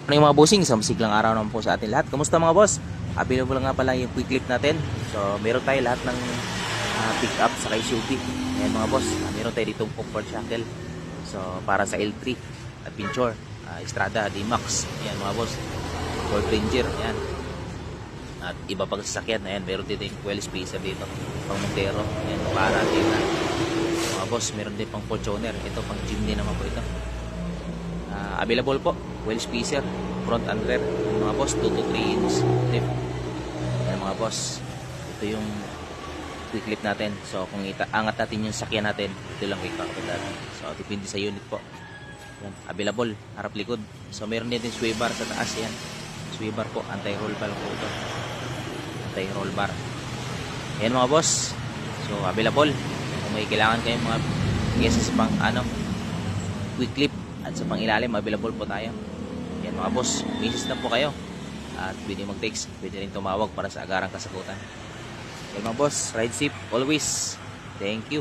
Ano yung mga bossing, isang siglang araw naman po sa atin lahat. Kamusta mga boss? Available nga pala yung quick clip natin. So meron tayo lahat ng pick up sa SUV. Ayan mga boss, meron tayo ditong comfort shackle. So para sa L3 Adventure, Estrada D-Max. Ayan mga boss, Ford Ranger. Ayan. At iba pang sasakyan. Ayan, meron dito yung fuel spacer dito, pang Montero. Ayan, para dito. Mga boss, meron din pang Fortuner. Ito pang Jimny naman po ito. Available po, wheel spacer, front and rear. Mga boss, 2 to 3 inch tip. Ayan mga boss, ito yung quick clip natin. So kung angat natin yung sakyan natin, ito lang ikakapit natin. So depende sa unit po. Ayan, available, harap likod. So meron din sway bar sa taas. Yan, sway bar po, anti-roll bar po ito, anti-roll bar. Ayan mga boss, so available. Kung may kailangan kayong mga pieces pang quick clip at sa pang ilalim, available po tayo. Yan mga boss, message na po kayo at pwede mag-text, pwede rin tumawag para sa agarang kasagutan. Yan mga boss, ride safe always. Thank you.